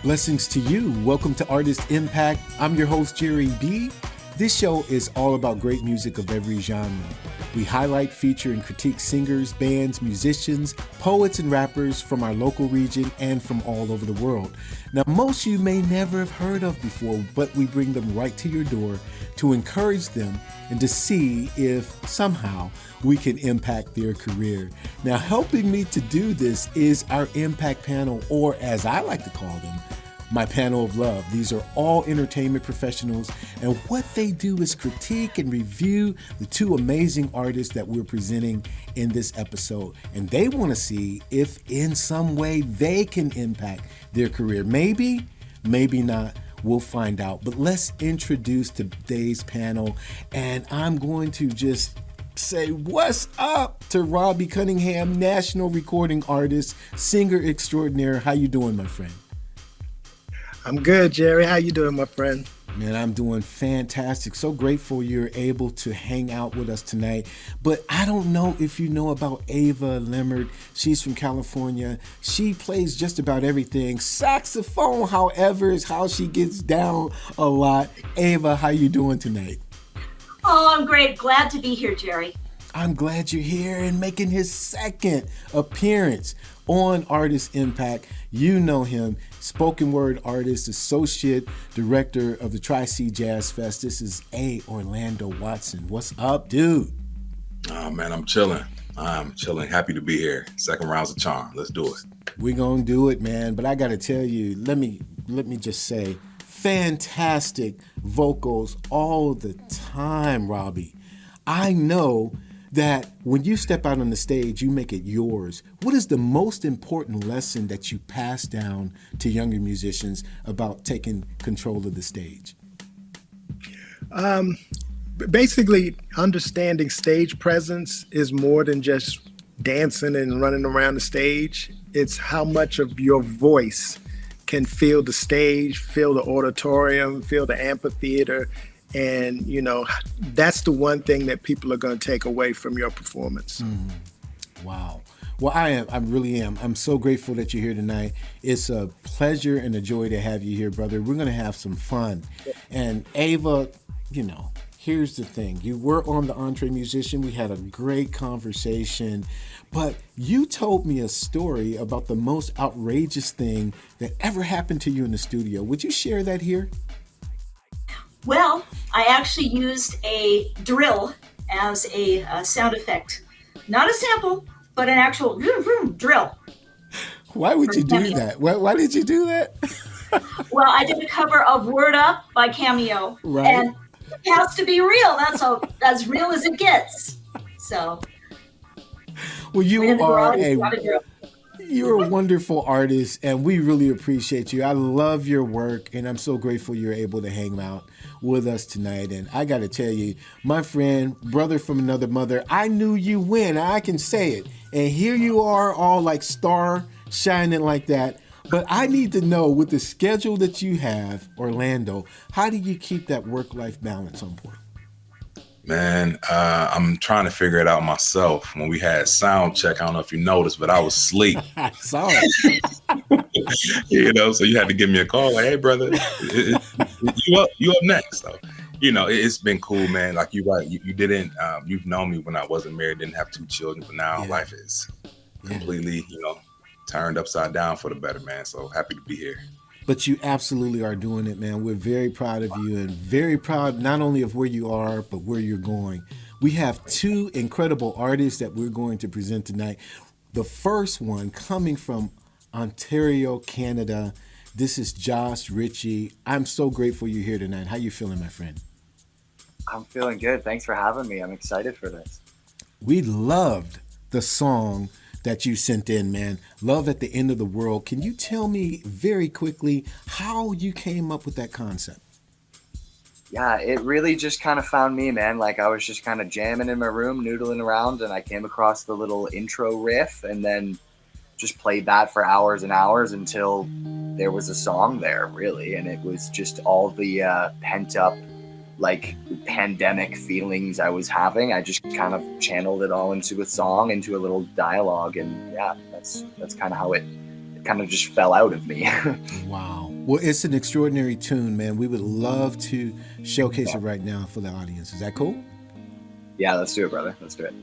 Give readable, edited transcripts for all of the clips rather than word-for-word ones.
Blessings to you. Welcome to Artist Impact. I'm your host, Jere B. This show is all about great music of every genre. We highlight, feature, and critique singers, bands, musicians, poets, and rappers from our local region and from all over the world. Now, most you may never have heard of before, but we bring them right to your door to encourage them and to see if somehow we can impact their career. Now, helping me to do this is our Impact Panel, or as I like to call them, my panel of love. These are all entertainment professionals, and what they do is critique and review the two amazing artists that we're presenting in this episode. And they want to see if in some way they can impact their career. Maybe, maybe not. We'll find out. But let's introduce today's panel, and I'm going to just say what's up to Robbie Cunningham, national recording artist, singer extraordinaire. How you doing, my friend? I'm good, Jerry. How you doing, my friend? Man, I'm doing fantastic. So grateful you're able to hang out with us tonight. But I don't know if you know about Ava Lemert. She's from California. She plays just about everything. Saxophone, however, is how she gets down a lot. Ava, how you doing tonight? Oh, I'm great. Glad to be here, Jerry. I'm glad you're here and making his second appearance on Artist Impact. You know him, spoken word artist, associate director of the Tri-C Jazz Fest. This is A. Orlando Watson. What's up, dude? Oh, man, I'm chilling. Happy to be here. Second round's a charm. Let's do it. We're going to do it, man. But I got to tell you, let me just say, fantastic vocals all the time, Robbie. I know that when you step out on the stage, you make it yours. What is the most important lesson that you pass down to younger musicians about taking control of the stage? Basically, understanding stage presence is more than just dancing and running around the stage. It's how much of your voice can fill the stage, fill the auditorium, fill the amphitheater. And, you know, that's the one thing that people are going to take away from your performance. Wow. Well, I really am. I'm so grateful that you're here tonight. It's a pleasure and a joy to have you here, brother. We're going to have some fun. And Ava, you know, here's the thing. You were on the Entree Musician. We had a great conversation. But you told me a story about the most outrageous thing that ever happened to you in the studio. Would you share that here? Well, I actually used a drill as a sound effect. Not a sample, but an actual vroom, vroom drill. Why would you do that? Why did you do that? Well, I did a cover of Word Up by Cameo. Right. And it has to be real. That's as real as it gets. So. Well, you're a wonderful artist, and we really appreciate you. I love your work, and I'm so grateful you're able to hang out with us tonight. And I got to tell you, my friend, brother from another mother, I knew you when, I can say it. And here you are, all like star shining like that. But I need to know, with the schedule that you have, Orlando, how do you keep that work-life balance on point? Man, I'm trying to figure it out myself. When we had sound check, I don't know if you noticed, but I was asleep. I saw it. You know, so you had to give me a call like, hey, brother, you up next. So, you know, it's been cool, man. Like you're right. You didn't, you've known me when I wasn't married, didn't have two children, but now life is completely, you know, turned upside down for the better, man. So happy to be here. But you absolutely are doing it, man. We're very proud of you and very proud not only of where you are, but where you're going. We have two incredible artists that we're going to present tonight. The first one coming from Ontario, Canada. This is Josh Ritchie. I'm so grateful you're here tonight. How you feeling, my friend? I'm feeling good. Thanks for having me. I'm excited for this. We loved the song that you sent in, man. Love at the End of the World. Can you tell me very quickly how you came up with that concept? Yeah, it really just kind of found me, man. Like I was just kind of jamming in my room, noodling around, and I came across the little intro riff and then just played that for hours and hours until there was a song there, really. And it was just all the pent up, like pandemic feelings I was having. I just kind of channeled it all into a song, into a little dialogue. And yeah, that's kind of how it kind of just fell out of me. Wow. Well, it's an extraordinary tune, man. We would love to showcase it right now for the audience. Is that cool? Yeah, let's do it, brother. Let's do it.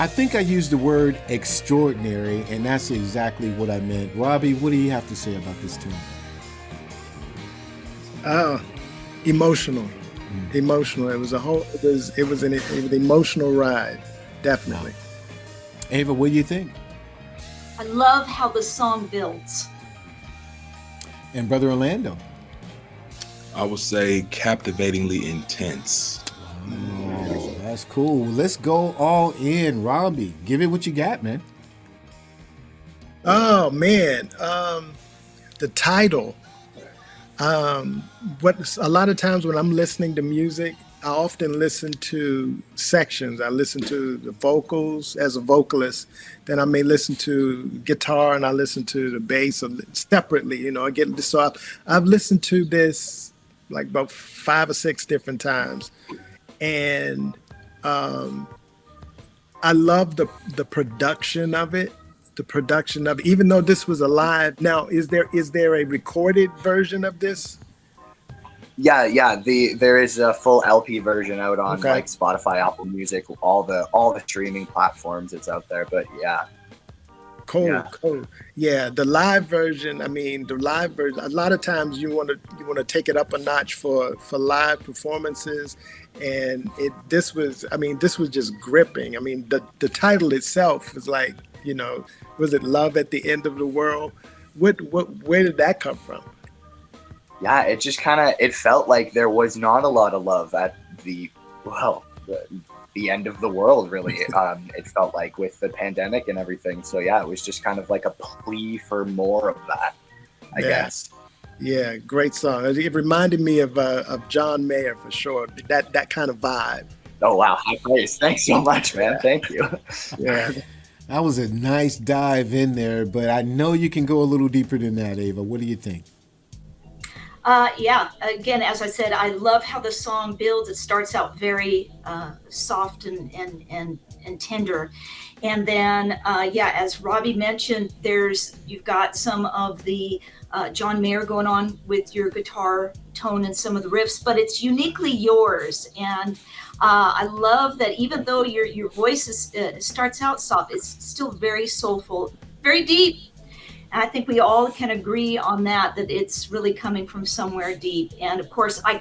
I think I used the word extraordinary, and that's exactly what I meant. Robbie, what do you have to say about this tune? Emotional. Emotional. It was an emotional ride. Definitely. Ava, what do you think? I love how the song builds. And Brother Orlando? I would say captivatingly intense. Oh, that's cool. Let's go all in. Robbie, give it what you got, man. Oh man, the title. What a lot of times when I'm listening to music, I often listen to sections. I listen to the vocals as a vocalist, then I may listen to guitar, and I listen to the bass separately. You know, I've listened to this like about 5 or 6 different times, and I love the production of it. The production of it, even though this was a live. Now, is there a recorded version of this? Yeah. There is a full LP version out on like Spotify, Apple Music, all the streaming platforms. It's out there. But yeah. Cool. Yeah, the live version. I mean, the live version. A lot of times you want to take it up a notch for live performances, and this was just gripping. I mean, the title itself was like, you know, was it Love at the End of the World? Where did that come from? Yeah, it just it felt like there was not a lot of love at the end of the world, really. It felt like with the pandemic and everything. So yeah, it was just kind of like a plea for more of that, I guess. Yeah, great song. It reminded me of John Mayer for sure. That kind of vibe. Oh wow, high praise. Thanks so much, man. Thank you. Yeah. That was a nice dive in there, but I know you can go a little deeper than that, Ava. What do you think? Yeah, again, as I said, I love how the song builds. It starts out very soft and tender. And then, as Robbie mentioned, you've got some of the John Mayer going on with your guitar tone and some of the riffs, but it's uniquely yours. And I love that even though your voice starts out soft, it's still very soulful, very deep. And I think we all can agree on that it's really coming from somewhere deep. And of course, I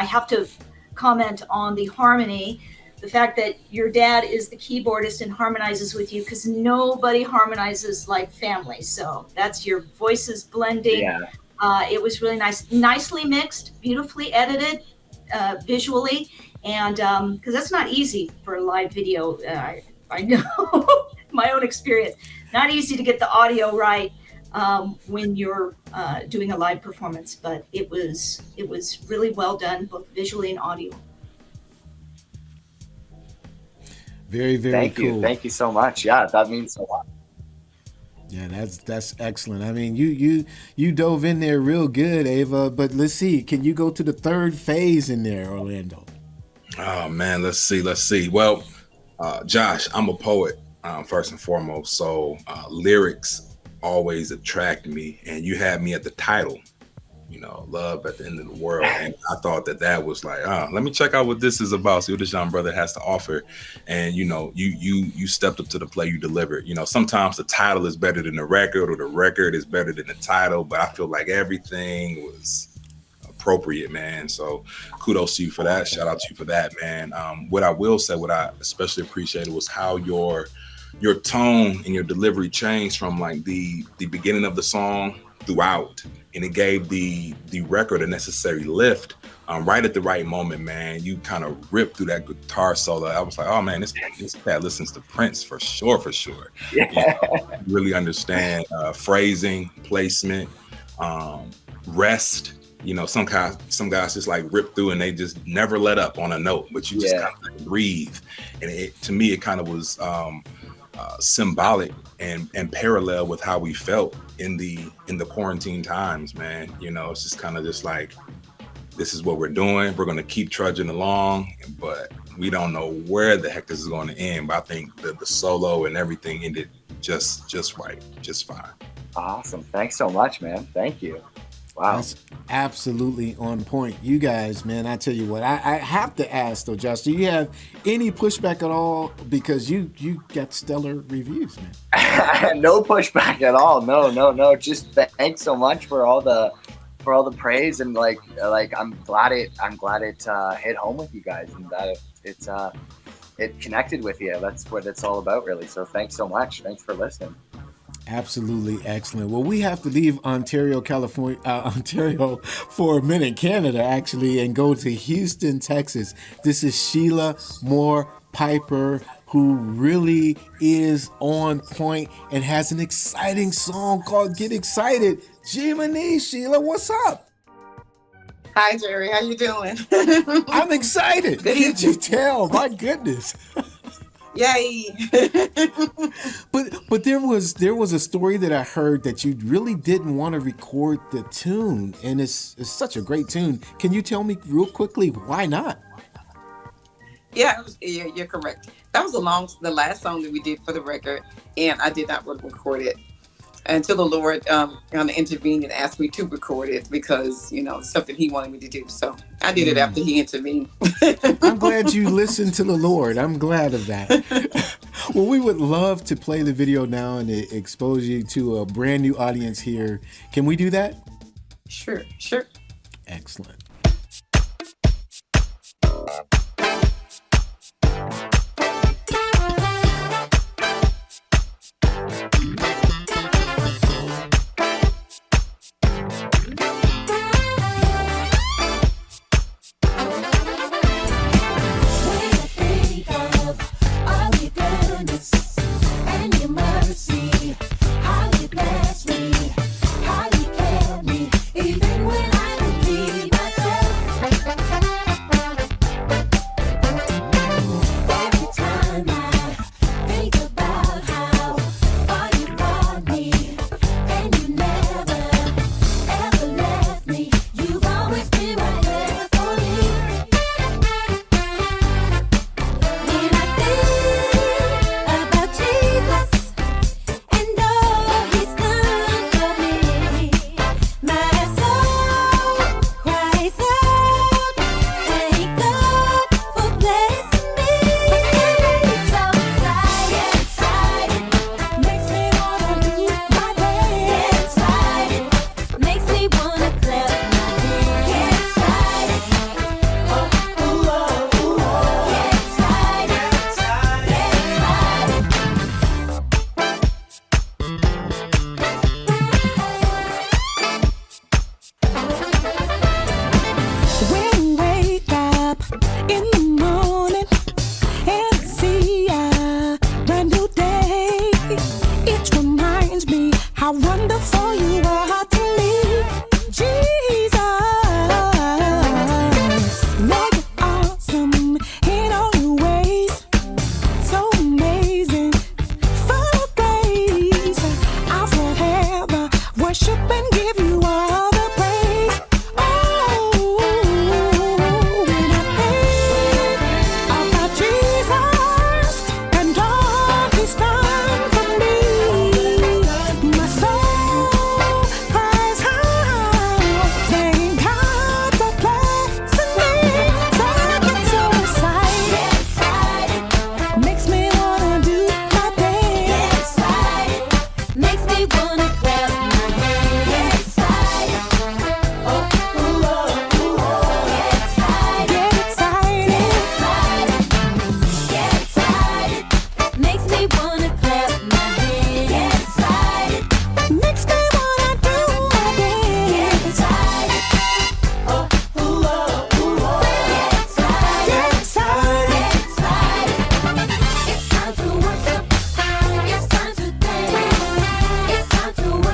have to comment on the harmony, the fact that your dad is the keyboardist and harmonizes with you, because nobody harmonizes like family. So that's your voices blending. Yeah. It was really nice, nicely mixed, beautifully edited visually. And because that's not easy for a live video. I know my own experience, not easy to get the audio right when you're doing a live performance, but it was really well done, both visually and audio. Very, very cool. Thank you so much. Yeah, that means a lot. Yeah, that's excellent. I mean, you dove in there real good, Ava. But let's see, can you go to the third phase in there, Orlando? Oh man, let's see. Well, Josh, I'm a poet first and foremost, so lyrics always attract me, and you had me at the title, you know, Love at the End of the World, and I thought that was like, let me check out what this is about, see what this young brother has to offer. And you know, you stepped up to the plate, you delivered. You know, sometimes the title is better than the record, or the record is better than the title, but I feel like everything was appropriate, man. So kudos to you for that. Shout out to you for that, man. What I will say, what I especially appreciated was how your tone and your delivery changed from like the beginning of the song throughout, and it gave the record a necessary lift right at the right moment, man. You kind of ripped through that guitar solo. I was like, oh man, this cat listens to Prince for sure. Yeah. You really understand phrasing, placement, rest. You know, some guys just like rip through and they just never let up on a note, but you just kind of like breathe. And to me, it kind of was symbolic and parallel with how we felt in the quarantine times, man. You know, it's just kind of just like, this is what we're doing. We're going to keep trudging along, but we don't know where the heck this is going to end. But I think the solo and everything ended just right, just fine. Awesome. Thanks so much, man. Thank you. Wow. That's absolutely on point. You guys, man, I tell you what, I have to ask though, Josh, do you have any pushback at all? Because you got stellar reviews, man. No pushback at all. No. Just thanks so much for all the for all the praise, and like I'm glad it hit home with you guys, and that it connected with you. That's what it's all about, really. So thanks so much. Thanks for listening. Absolutely excellent. Well, we have to leave Ontario, California, Ontario for a minute, Canada actually, and go to Houston, Texas. This is Shelia Moore-Piper, who really is on point and has an exciting song called Get Excited. Jiminy, Shelia, what's up? Hi, Jerry. How you doing? I'm excited. Can't you tell? My goodness. Yay. But there was a story that I heard that you really didn't want to record the tune, and it's such a great tune. Can you tell me real quickly why not? Yeah, you're correct. That was the last song that we did for the record, and I did not record it until the Lord kind of intervened and asked me to record it because, something he wanted me to do. So I did it after he intervened. I'm glad you listened to the Lord. I'm glad of that. Well, we would love to play the video now and expose you to a brand new audience here. Can we do that? Sure. Excellent. To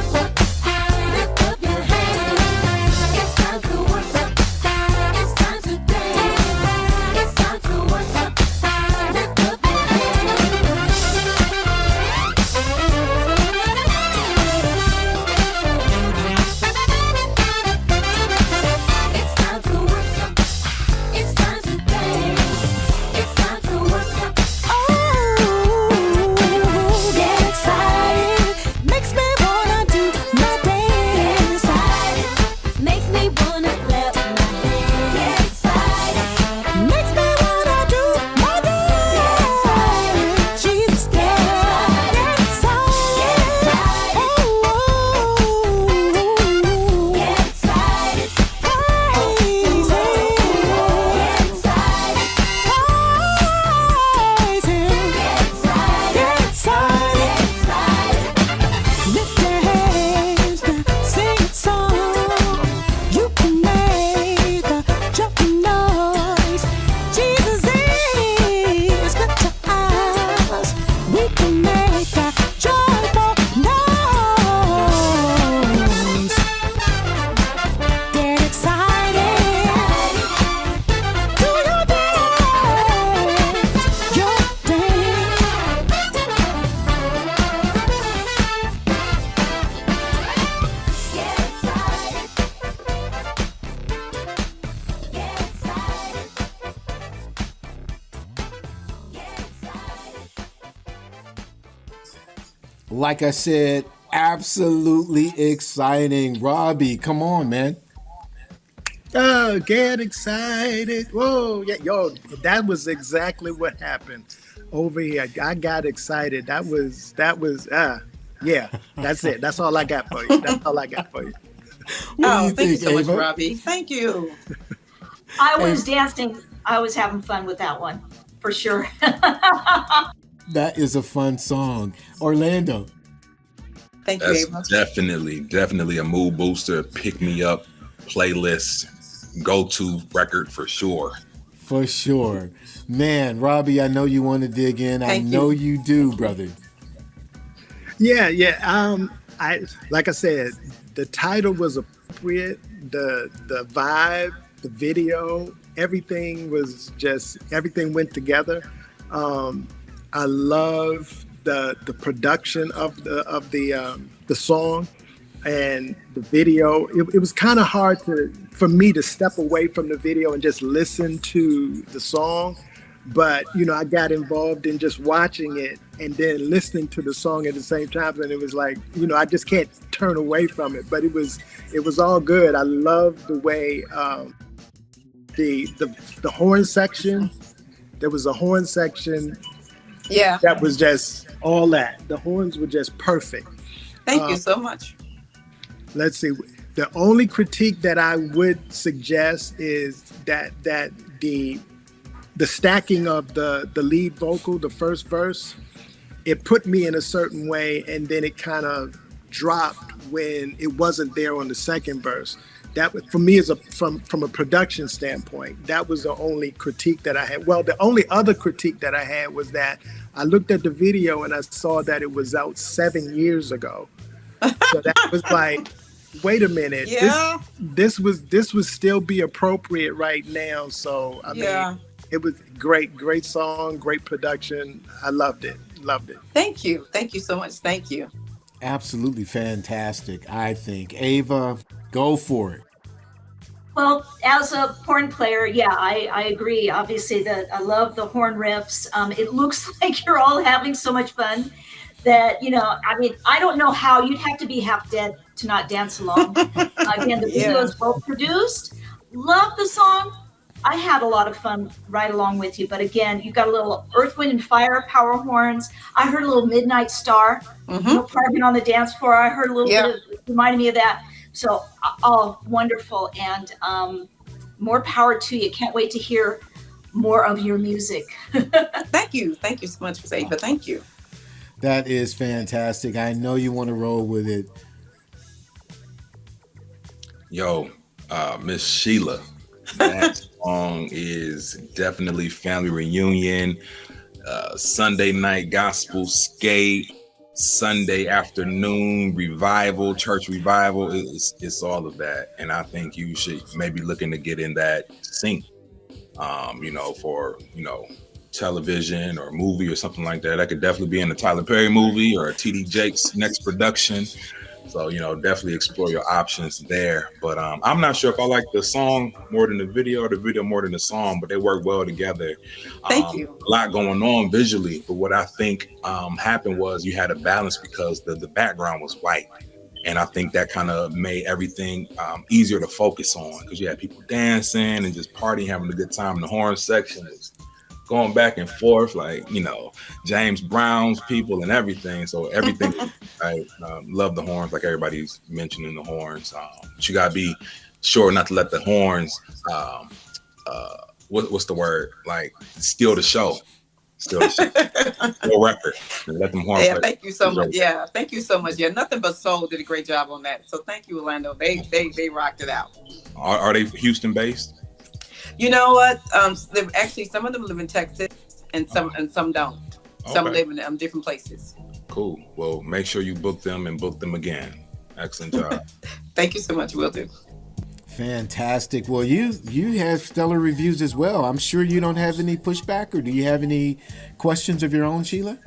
Like I said, absolutely exciting. Robbie, come on, man. Oh, get excited. Whoa, yeah, yo, that was exactly what happened over here. I got excited. Yeah, that's it. That's all I got for you. That's all I got for you. What do you Thank you think, so much, Ava? Robbie. Thank you. I was dancing. I was having fun with that one for sure. That is a fun song. Orlando. Thank you, Ava. That's definitely a mood booster, pick me up playlist, go-to record for sure. For sure. Man, Robbie, I know you want to dig in. I Thank you. know you do, brother. Yeah. I like I said, the title was appropriate. The vibe, the video, everything went together. I love the production of the song and the video. It was kind of hard for me to step away from the video and just listen to the song. But, I got involved in just watching it and then listening to the song at the same time. And it was like, I just can't turn away from it. But it was all good. I love the way the horn section, there was a horn section. Yeah. That was just all that. The horns were just perfect. Thank you so much. Let's see. The only critique that I would suggest is that the stacking of the lead vocal, the first verse, it put me in a certain way, and then it kind of dropped when it wasn't there on the second verse. That for me from a production standpoint, that was the only critique that I had. Well, the only other critique that I had was that I looked at the video and I saw that it was out 7 years ago. So that was like, wait a minute, Yeah. this would still be appropriate right now. So I mean, it was great song, great production. I loved it. Thank you so much. Thank you. Absolutely fantastic, I think. Ava, go for it. Well, as a horn player, yeah, I agree. Obviously, that I love the horn riffs. It looks like you're all having so much fun that, I mean, I don't know how you'd have to be half dead to not dance along. Again, the video is well produced. Love the song. I had a lot of fun right along with you. But again, you got a little Earth, Wind, and Fire power horns. I heard a little Midnight Star, parking on the dance floor. I heard a little bit of, reminded me of that. So, wonderful. And more power to you. Can't wait to hear more of your music. Thank you. Thank you so much, Ava. Thank you. That is fantastic. I know you want to roll with it. Yo, Miss Sheila, that song is definitely family reunion, Sunday night gospel skate, Sunday afternoon revival, church revival. It's all of that. And I think you should maybe looking to get in that sync, for, television or movie or something like that. That could definitely be in a Tyler Perry movie or a T.D. Jakes' next production. So, definitely explore your options there. But I'm not sure if I like the song more than the video or the video more than the song, but they work well together. Thank you. A lot going on visually. But what I think happened was you had a balance because the background was white. And I think that kind of made everything easier to focus on because you had people dancing and just partying, having a good time. In the horn section is going back and forth, like, James Brown's people and everything. So everything, I love the horns, like everybody's mentioning the horns. But you gotta be sure not to let the horns, what's the word? Like, steal the show. Steal the show. Steal record. Let them horns. Yeah, thank you so much. Yeah, thank you so much. Yeah, Nothing But Soul did a great job on that. So thank you, Orlando. They rocked it out. Are they Houston based? You know what? Actually, some of them live in Texas, and some don't. Some live in different places. Cool. Well, make sure you book them and book them again. Excellent job. Thank you so much. Will do. Fantastic. Well, you have stellar reviews as well. I'm sure you don't have any pushback, or do you have any questions of your own, Sheila?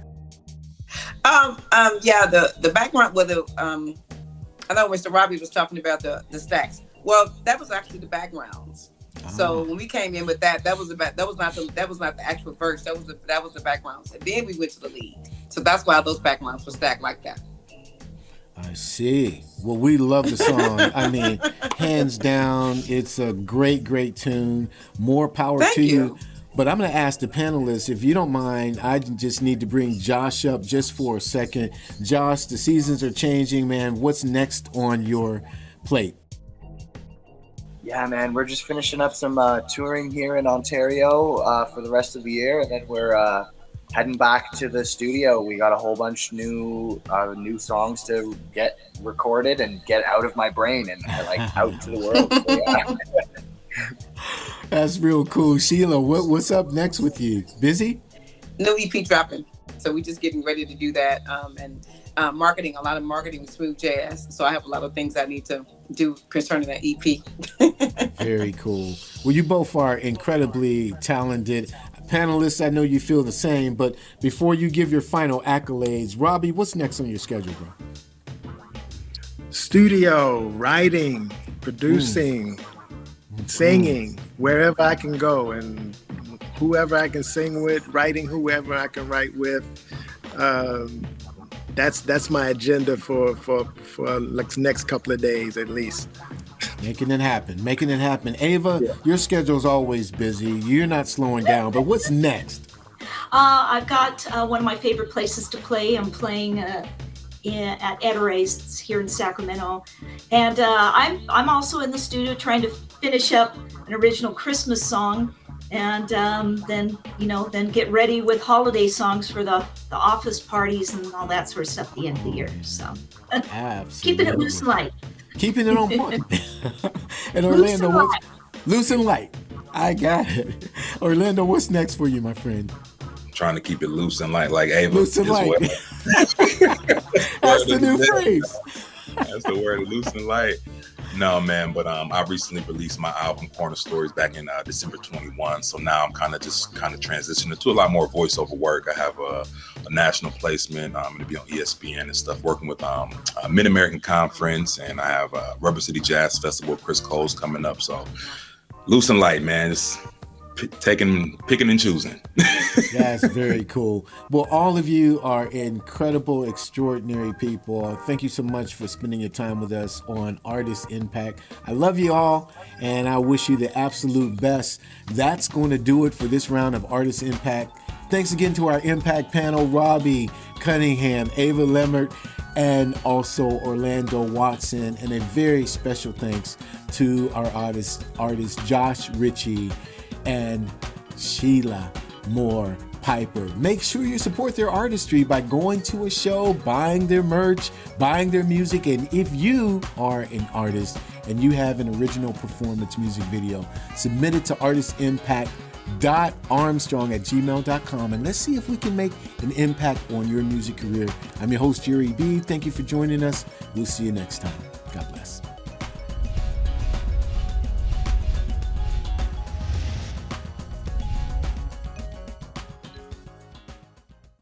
Yeah. The background with I know Mr. Robbie was talking about the stacks. Well, that was actually the backgrounds. So when we came in with that was not the actual verse. That was the backgrounds, and then we went to the lead. So that's why those backgrounds were stacked like that. I see. Well, we love the song. I mean, hands down, it's a great, great tune. More power to you. But I'm going to ask the panelists, if you don't mind, I just need to bring Josh up just for a second. Josh, the seasons are changing, man. What's next on your plate? Yeah, man, we're just finishing up some touring here in Ontario for the rest of the year, and then we're heading back to the studio. We got a whole bunch new songs to get recorded and get out of my brain and out to the world. So, yeah. That's real cool. Sheila, what's up next with you? Busy? New EP dropping. So we're just getting ready to do that. And marketing, a lot of marketing with Smooth Jazz. So I have a lot of things I need to do concerning that EP. Very cool. Well, you both are incredibly talented. Panelists, I know you feel the same, but before you give your final accolades, Robbie, what's next on your schedule, bro? Studio, writing, producing, singing, wherever I can go, and whoever I can sing with, writing whoever I can write with. That's my agenda for like the next couple of days at least. Making it happen. Ava, Your schedule's always busy. You're not slowing down, but what's next? I've got one of my favorite places to play. I'm playing at Edera's here in Sacramento, and I'm also in the studio trying to finish up an original Christmas song, and then get ready with holiday songs for the office parties and all that sort of stuff at the end of the year. So keeping it loose and light. Keeping it on point. And Orlando, loose and light. I got it. Orlando, what's next for you, my friend? Trying to keep it loose and light, like Ava. Loose and light. That's the new phrase. That's the word, loose and light. No, man, but I recently released my album Corner Stories back in December 21. So now I'm kind of transitioning to a lot more voiceover work. I have a national placement. I'm going to be on ESPN and stuff, working with Mid-American Conference, and I have Rubber City Jazz Festival with Chris Cole's coming up. So loose and light, man. Just picking and choosing. That's very cool. Well, all of you are incredible, extraordinary people. Thank you so much for spending your time with us on Artist Impact. I love you all, and I wish you the absolute best. That's going to do it for this round of Artist Impact. Thanks again to our Impact panel, Robbie Cunningham, Ava Lemert, and also Orlando Watson. And a very special thanks to our artist Josh Ritchie and Shelia Moore-Piper. Make sure you support their artistry by going to a show, buying their merch, buying their music. And if you are an artist and you have an original performance music video, submit it to artistimpact.armstrong@gmail.com, and let's see if we can make an impact on your music career. I'm your host, Jere B. Thank you for joining us. We'll see you next time. God bless.